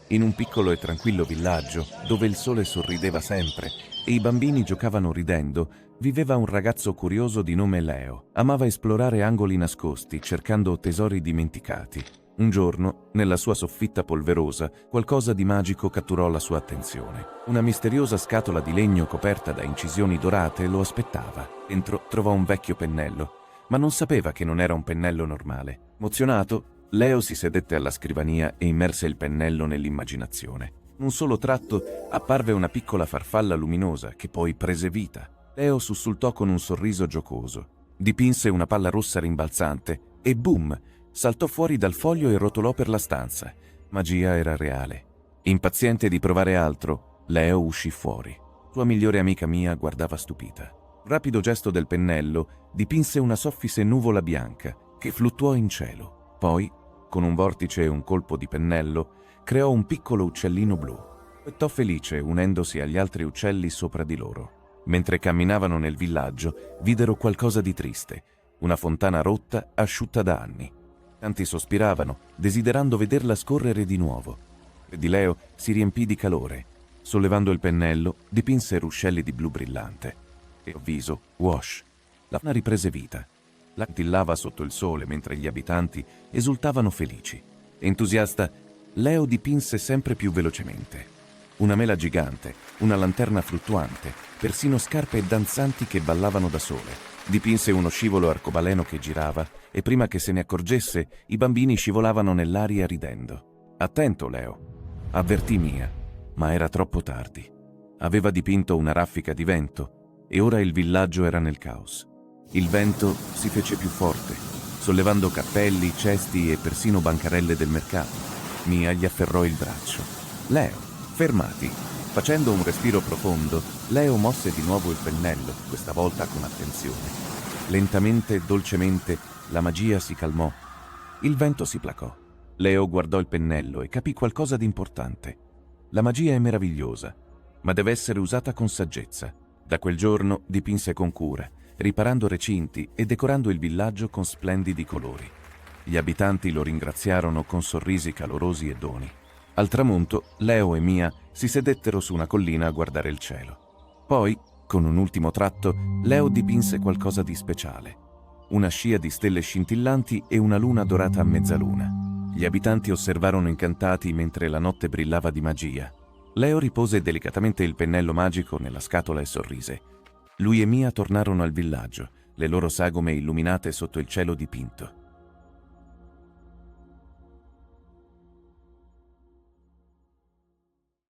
In un piccolo e tranquillo villaggio, dove il sole sorrideva sempre e i bambini giocavano ridendo, viveva un ragazzo curioso di nome Leo. Amava esplorare angoli nascosti, cercando tesori dimenticati. Un giorno, nella sua soffitta polverosa, qualcosa di magico catturò la sua attenzione. Una misteriosa scatola di legno coperta da incisioni dorate lo aspettava. Dentro trovò un vecchio pennello, ma non sapeva che non era un pennello normale. Emozionato, Leo si sedette alla scrivania e immerse il pennello nell'immaginazione. In un solo tratto apparve una piccola farfalla luminosa che poi prese vita. Leo sussultò con un sorriso giocoso. Dipinse una palla rossa rimbalzante e boom! Saltò fuori dal foglio e rotolò per la stanza. Magia era reale. Impaziente di provare altro, Leo uscì fuori. Sua migliore amica Mia guardava stupita. Rapido gesto del pennello dipinse una soffice nuvola bianca che fluttuò in cielo. Poi, con un vortice e un colpo di pennello, creò un piccolo uccellino blu. Aspettò felice unendosi agli altri uccelli sopra di loro. Mentre camminavano nel villaggio, videro qualcosa di triste. Una fontana rotta, asciutta da anni. Tanti sospiravano, desiderando vederla scorrere di nuovo. E di Leo si riempì di calore. Sollevando il pennello, dipinse ruscelli di blu brillante. E avviso, wash. La fontana riprese vita. La tillava sotto il sole mentre gli abitanti esultavano felici. Entusiasta, Leo dipinse sempre più velocemente. Una mela gigante, una lanterna fluttuante, persino scarpe danzanti che ballavano da sole. Dipinse uno scivolo arcobaleno che girava e prima che se ne accorgesse i bambini scivolavano nell'aria ridendo. Attento, Leo, avvertì Mia, ma era troppo tardi. Aveva dipinto una raffica di vento e ora il villaggio era nel caos. Il vento si fece più forte, sollevando cappelli, cesti e persino bancarelle del mercato. Mia gli afferrò il braccio. Leo, fermati! Facendo un respiro profondo, Leo mosse di nuovo il pennello, questa volta con attenzione. Lentamente e dolcemente la magia si calmò. Il vento si placò. Leo guardò il pennello e capì qualcosa di importante. La magia è meravigliosa, ma deve essere usata con saggezza. Da quel giorno dipinse con cura, riparando recinti e decorando il villaggio con splendidi colori. Gli abitanti lo ringraziarono con sorrisi calorosi e doni. Al tramonto, Leo e Mia si sedettero su una collina a guardare il cielo. Poi, con un ultimo tratto, Leo dipinse qualcosa di speciale. Una scia di stelle scintillanti e una luna dorata a mezzaluna. Gli abitanti osservarono incantati mentre la notte brillava di magia. Leo ripose delicatamente il pennello magico nella scatola e sorrise. Lui e Mia tornarono al villaggio, le loro sagome illuminate sotto il cielo dipinto.